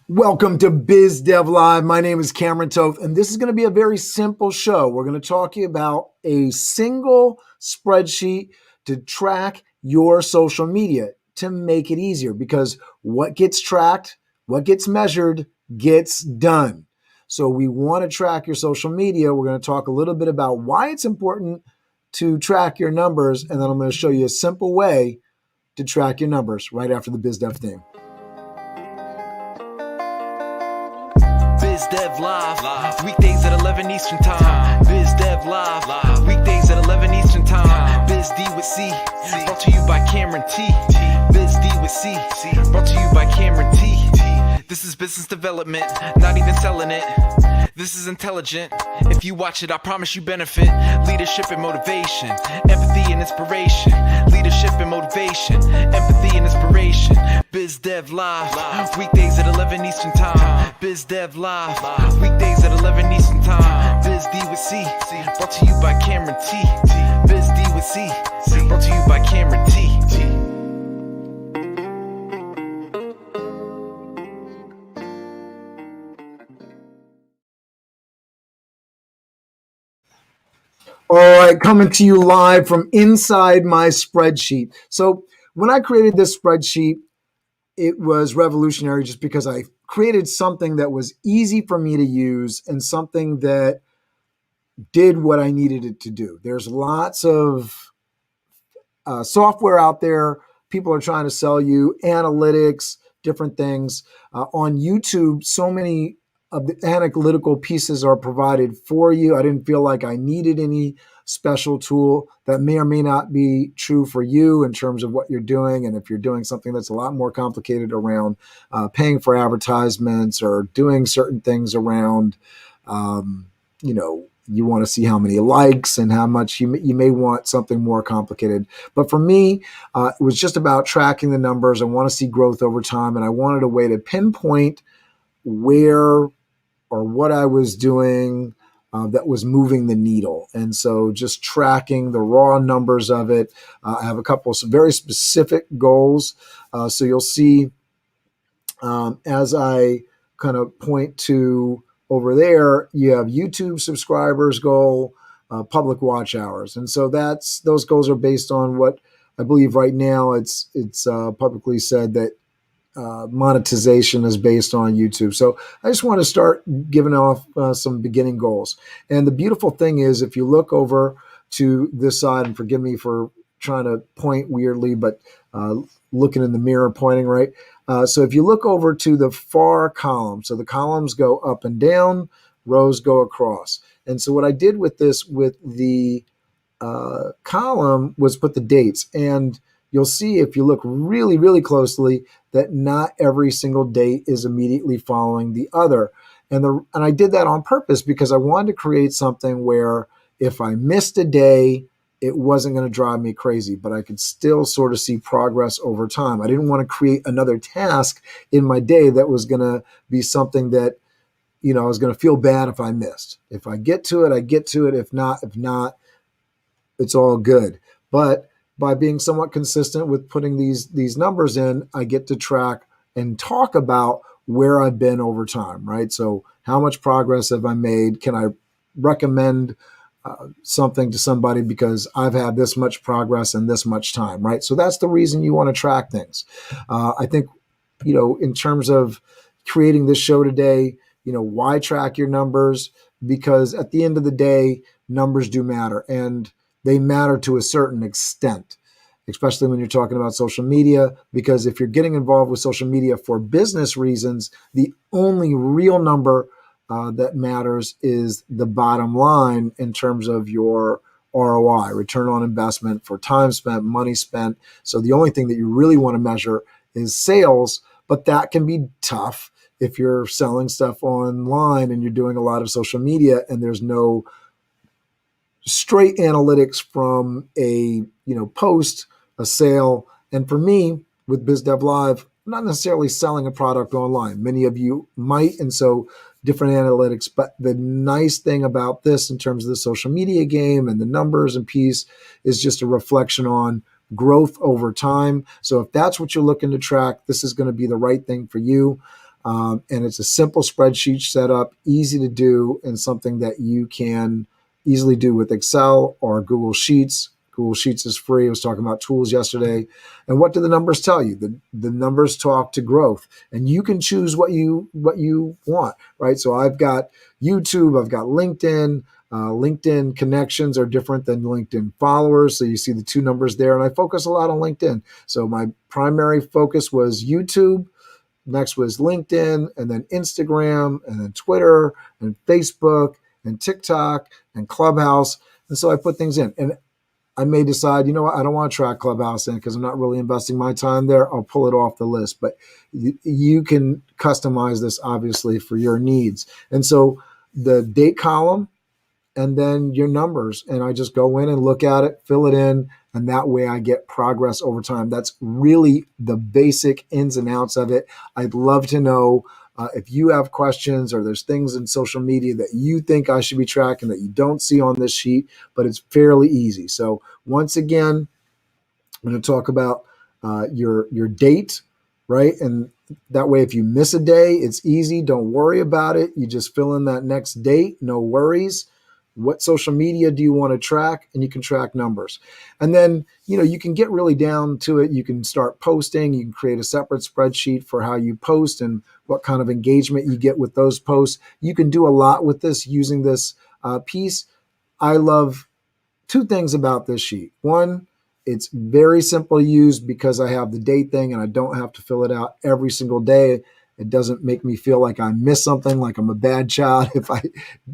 Welcome to Biz Dev Live. My name is Cameron Toth, and this is going to be a very simple show. We're going to talk to you about a single spreadsheet to track your social media to make it easier because what gets tracked, what gets measured, gets done. So we want to track your social media. We're going to talk a little bit about why it's important to track your numbers, and then I'm going to show you a simple way to track your numbers right after the Biz Dev theme. Biz Dev Live, weekdays at 11 Eastern Time. Biz Dev Live, weekdays at 11 Eastern Time. Biz D with C, brought to you by Cameron T. Biz D with C, brought to you by Cameron T. This is business development, not even selling it. This is intelligent. If you watch it, I promise you benefit. Leadership and motivation, empathy and inspiration. Leadership and motivation, empathy and inspiration. Biz Dev Live, weekdays at 11 Eastern Time. Biz Dev Live, weekdays at 11 Eastern Time. Biz D with C, brought to you by Cameron T. Biz D with C, brought to you by Cameron T. All right, coming to you live from inside my spreadsheet. So when I created this spreadsheet, it was revolutionary just because I created something that was easy for me to use and something that did what I needed it to do. There's lots of software out there. People are trying to sell you analytics, different things. On YouTube, so many of the analytical pieces are provided for you. I didn't feel like I needed any special tool. That may or may not be true for you in terms of what you're doing. And if you're doing something that's a lot more complicated around paying for advertisements or doing certain things around, you want to see how many likes and how much you may want something more complicated. But for me, it was just about tracking the numbers. I want to see growth over time. And I wanted a way to pinpoint where or what I was doing that was moving the needle. And so just tracking the raw numbers of it. I have a couple of very specific goals. So you'll see as I kind of point to over there, you have YouTube subscribers goal, public watch hours. And so those goals are based on what I believe right now it's publicly said that monetization is based on YouTube. So I just want to start giving off some beginning goals. And the beautiful thing is, if you look over to this side, and forgive me for trying to point weirdly, but looking in the mirror, pointing right. So if you look over to the far column, so the columns go up and down, rows go across. And so what I did with this, with the column, was put the dates. And you'll see if you look really, really closely that not every single date is immediately following the other. And I did that on purpose because I wanted to create something where if I missed a day, it wasn't going to drive me crazy, but I could still sort of see progress over time. I didn't want to create another task in my day that was going to be something that, I was going to feel bad if I missed. If I get to it, I get to it. If not, it's all good. But by being somewhat consistent with putting these numbers in, I get to track and talk about where I've been over time, right? So how much progress have I made? Can I recommend something to somebody because I've had this much progress in this much time, right? So that's the reason you want to track things. I think, in terms of creating this show today, why track your numbers? Because at the end of the day, numbers do matter, and they matter to a certain extent, especially when you're talking about social media, because if you're getting involved with social media for business reasons, the only real number that matters is the bottom line in terms of your ROI, return on investment for time spent, money spent. So the only thing that you really want to measure is sales, but that can be tough if you're selling stuff online and you're doing a lot of social media and there's no straight analytics from a post, a sale. And for me, with BizDev Live, I'm not necessarily selling a product online. Many of you might, and so different analytics. But the nice thing about this in terms of the social media game and the numbers and piece is just a reflection on growth over time. So if that's what you're looking to track, this is going to be the right thing for you. And it's a simple spreadsheet setup, easy to do, and something that you can easily do with Excel or Google Sheets. Google Sheets is free. I was talking about tools yesterday. And what do the numbers tell you? The numbers talk to growth, and you can choose what you want, right? So I've got YouTube, I've got LinkedIn. LinkedIn connections are different than LinkedIn followers. So you see the two numbers there. And I focus a lot on LinkedIn. So my primary focus was YouTube. Next was LinkedIn, and then Instagram, and then Twitter, and Facebook, and TikTok, and Clubhouse. And so I put things in. And I may decide, you know what, I don't want to track Clubhouse in because I'm not really investing my time there. I'll pull it off the list. But you can customize this, obviously, for your needs. And so the date column, and then your numbers. And I just go in and look at it, fill it in, and that way I get progress over time. That's really the basic ins and outs of it. I'd love to know if you have questions or there's things in social media that you think I should be tracking that you don't see on this sheet, but it's fairly easy. So once again, I'm going to talk about your date, right? And that way, if you miss a day, it's easy. Don't worry about it. You just fill in that next date, no worries. What social media do you want to track? And you can track numbers. And then, you can get really down to it. You can start posting. You can create a separate spreadsheet for how you post and what kind of engagement you get with those posts. You can do a lot with this using this piece. I love two things about this sheet. One, it's very simple to use because I have the date thing and I don't have to fill it out every single day. It doesn't make me feel like I miss something, like I'm a bad child if I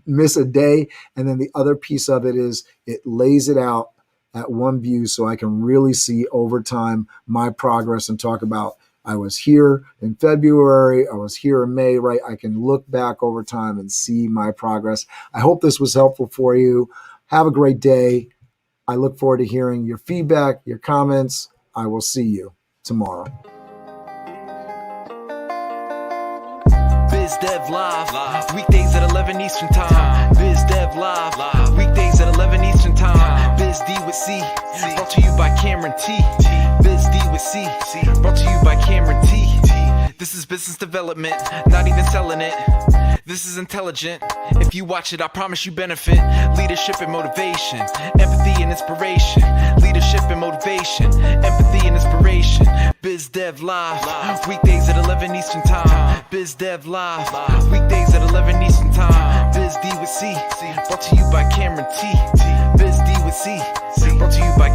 miss a day. And then the other piece of it is it lays it out at one view so I can really see over time my progress and talk about I was here in February, I was here in May, right? I can look back over time and see my progress. I hope this was helpful for you. Have a great day. I look forward to hearing your feedback, your comments. I will see you tomorrow. Biz Dev Live, weekdays at 11 Eastern Time. Biz Dev Live, weekdays at 11 Eastern Time. Biz D with C, brought to you by Cameron T. Biz D with C, brought to you by Cameron T. This is business development, not even selling it. This is intelligent. If you watch it, I promise you benefit. Leadership and motivation, empathy and inspiration. Leadership and motivation, empathy and inspiration. Biz Dev Live, weekdays at 11 Eastern Time. Biz Dev Live, weekdays at 11 Eastern Time. Biz D with C, brought to you by Cameron T. Biz D with C, brought to you by